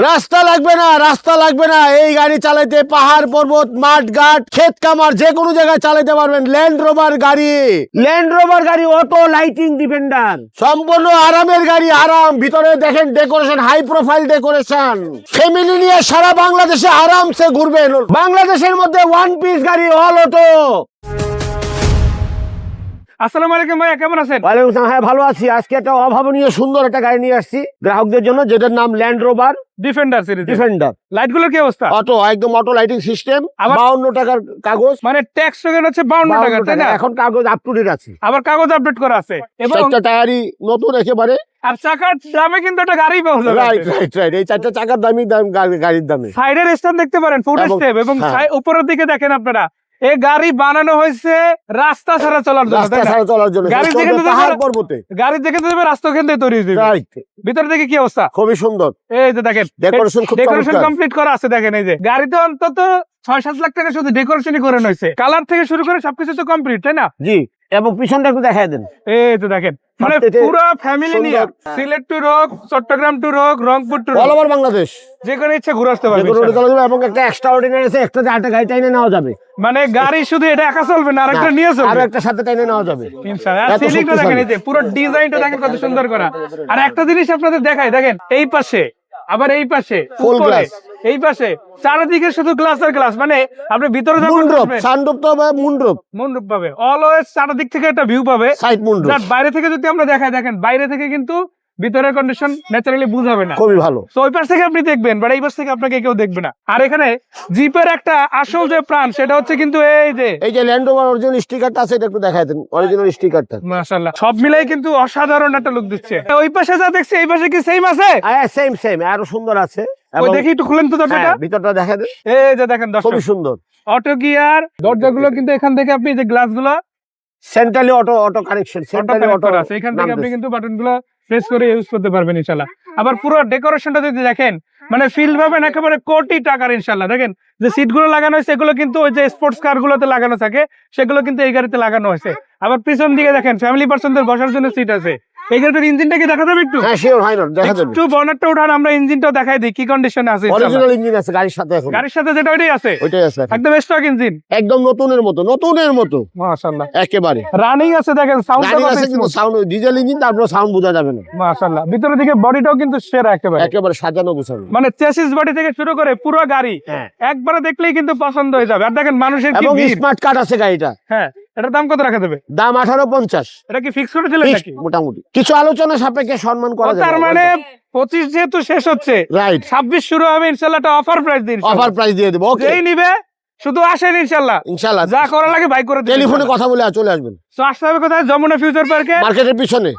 রাস্তা লাগবে না এই গাড়ি চালাইতে পাহাড় পর্বত মাঠ ঘাট ক্ষেত কামার যে কোনো জায়গায় চালাইতে পারবেন। ল্যান্ড রোভার গাড়ি অটো লাইটিং ডিফেন্ডার, সম্পূর্ণ আরামের গাড়ি, আরাম। ভিতরে দেখেন decoration, high profile decoration. Family নিয়ে সারা বাংলাদেশে আরামসে ঘুরবেন। বাংলাদেশের মধ্যে ওয়ান পিস গাড়ি, অল অটো। আসসালামু আলাইকুম ভাইয়া, কেমন আছেন? ওয়ালাইকুম আসসালাম। হ্যাঁ, ভালো আছি। আজকে একটা অভাবনীয় সুন্দর একটা গাড়ি নিয়ে আসছি গ্রাহকদের জন্য, যেটার নাম Land Rover Defender series. Defender. লাইটগুলোর কি অবস্থা? অটো, একদম অটো লাইটিং সিস্টেম। আবার 52 টাকার কাগজ, মানে ট্যাক্স টোকেন হচ্ছে 52 টাকা, তাই না? এখন কাগজ আপ টু ডেট আছে, আবার কাগজ আপডেট করা আছে এবং চারটা টায়ারই নতুন একেবারে। আর চাকার দামে কিন্তু একটা গাড়ি পাওয়া যাবে। রাইট এই চারটা চাকার দামি গাড়ির দামে। সাইডের স্ট্যান্ড দেখতে পারেন, ফুট স্টেপ, এবং হ্যাঁ। উপরের দিকে দেখেন আপনারা, এই গাড়ি বানানো হয়েছে রাস্তা ছাড়া চলার জন্য, রাস্তা তাই না? ছাড়া চলার জন্য, গাড়ি চলবে যেখানে পাহাড় পর্বতে। গাড়ি যেখানে যাবে রাস্তা ওখান থেকে তৈরি হয়ে যাবে। রাইট, ভিতর থেকে কি অবস্থা? খুবই সুন্দর। এই যে দেখেন ডেকোরেশন খুব ডেকোরেশন চমৎকার। কমপ্লিট করা আছে। দেখেন এই যে গাড়িতে অন্তত 6-7 লাখ টাকা শুধু ডেকোরেশনই করে হয়েছে। কালার থেকে শুরু করে সবকিছু তো কমপ্লিট, তাই না? জি, এবং পিছনটা একটু দেখায় দেন। এই যে দেখেন, মানে সবচেয়ে পুরো ফ্যামিলি নিয়ে সুন্দর। সিলেট টু রোগ, চট্টগ্রাম টু রোগ, রংপুর টু অল রোগ, ওভার বাংলাদেশ যেখানে ইচ্ছে ঘুরে আসতে পারবে যেকোনো রোডে ইনশাআল্লাহ। চলা যাবে। এবং একটা এক্সট্রা অর্ডিনারি আছে, একটা আরেকটা গাড়ি টাইনে নেওয়া যাবে। মানে গাড়ি শুধু এটা একা চলবে না, আরেকটা নিয়ে আর চলবে একটা সাথে টাইনে নেওয়া যাবে। ইনশাআল্লাহ। আর এত সিলিংটা শক্তিশালী। দেখেন, এই যে পুরো ডিজাইনটা দেখেন কত সুন্দর করা। আর একটা জিনিস আপনাদের দেখাই, দেখেন এই পাশে, আবার এই পাশে, Full উপরে, glass। এই পাশে, চারিদিকে শুধু গ্লাস আর গ্লাস। মানে আপনি ভিতরে যখন মুন্ড্রপ, আসবেন, সানরূপ তো হবে মুন্ড্রপ, মনরূপ পাবে, অলওয়েজ চারিদিক থেকে একটা ভিউ পাবে। সাইড মুন্ড্রপ, যার বাইরে থেকে যদি আমরা দেখাই, দেখেন বাইরে থেকে কিন্তু ভিতরের কন্ডিশন ন্যাচারালি বুঝাবে না। খুবই ভালো। তো ওই পাশ থেকে আপনি দেখবেন, বাট এই পাশ থেকে আপনাকে কেউ দেখবে না। আর এখানে জিপের একটা আসল যে প্রাণ, সেটা হচ্ছে কিন্তু এই যে ল্যান্ড রোভার অরিজিনাল স্টিকারটা আছে, এটা একটু দেখায় দেন। অরিজিনাল স্টিকারটা মাশাআল্লাহ, সব মিলাই কিন্তু অসাধারণ একটা লুক দিচ্ছে। ওই পাশে যা দেখছি এই পাশে কি সেম আছে? সেম আরো সুন্দর আছে। ওই দেখি একটু খুলেন তো দরজাটা। ভিতরটা দেখায় দেন, এই যে দেখেন দর্শক, খুবই সুন্দর। অটো গিয়ার দরজাগুলো কিন্তু এখান থেকে আপনি যে গ্লাসগুলো centrally auto connection, centrally auto আছে, এখান থেকে আপনি কিন্তু বাটনগুলো প্রেস করে ইউজ করতে পারবেন ইনশাআল্লাহ। আবার পুরো ডেকোরেশনটা যদি দেখেন, মানে ফিল পাবেন একেবারে কোটি টাকার ইনশাআল্লাহ। দেখেন যে সিটগুলো লাগানো হয়েছে, এগুলো কিন্তু ওই যে স্পোর্টস কারগুলোতে লাগানো থাকে, সেগুলো কিন্তু এই গাড়িতে লাগানো হয়েছে। আবার পিছন দিকে দেখেন ফ্যামিলি পার্সনদের বসার জন্য সিট আছে। এই গাড়িটার ইঞ্জিনটা কি দেখা যাবে একটু? হ্যাঁ, শিওর, হয় না, দেখা যাবে। একটু বনেটটা উঠান, আমরা ইঞ্জিনটাও দেখাই দিই কি কন্ডিশনে আছে ইনশাআল্লাহ। অরিজিনাল ইঞ্জিন আছে গাড়ির সাথে, এখন গাড়ির সাথে যেটা ওইটাই আছে, ওইটাই আছে, একদম স্টক ইঞ্জিন, একদম নতুনের মতো মাশাআল্লাহ। একেবারে রানিং আছে, দেখেন সাউন্ড গাড়ি আছে, কিন্তু সাউন্ড ডিজেল ইঞ্জিন, তারপর সাউন্ড বোঝা যাবে না। মাশাআল্লাহ। ভিতরের দিকে বডিটাও কিন্তু সেরা একেবারে সাজানো গোছানো। মানে চেসিস বডি থেকে শুরু করে পুরো গাড়ি হ্যাঁ, একবারে দেখলেই কিন্তু পছন্দ হয়ে যাবে। আর দেখেন মানুষের কি এবং ভিড়। স্মার্ট কার্ড আছে গাড়িটা। হ্যাঁ, এটার দাম কত রাখা দেবে? দাম 1850। এটা কি ফিক্স করে দিলেন নাকি? মোটামুটি কিছু আলোচনা সাপেক্ষে সম্মান করা যাবে। তার মানে 25 যেহেতু শেষ হচ্ছে, রাইট, 26 শুরু হবে ইনশাআল্লাহ। একটা অফার প্রাইস দিন, অফার প্রাইস দিয়ে দেবো। ওকে, যেই নিবে শুধু আসেন ইনশাআল্লাহ, ইনশাআল্লাহ যা করা লাগে ভাই করে দিন। টেলিফোনে কথা বলে চলে আসবেন। তো আসতে হবে কোথায়? যমুনা ফিউচার পার্কে, মার্কেটের পিছনে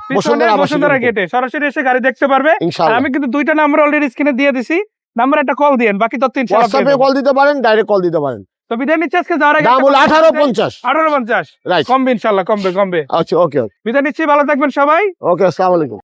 বসুন্ধরা গেটে সরাসরি এসে গাড়ি দেখতে পারবে। আর ইনশাআল্লাহ। আমি কিন্তু 2টা নাম্বার অলরেডি স্ক্রিনে দিয়ে দিছি, নাম্বার একটা কল দিয়েন, বাকি তথ্য ইনশাআল্লাহ পেয়ে হোয়াটসঅ্যাপে যাবেন। কল দিতে পারেন, ডাইরেক্ট কল দিতে পারেন। তো বিদায় নিচ্ছি আজকে, যাওয়ার আগে দাম হলো 1850। 1850 রাইট, কমবে ইনশাআল্লাহ, কমবে। আচ্ছা, ওকে বিদায় নিচ্ছি, ভালো থাকবেন সবাই। ওকে, আসসালামু আলাইকুম।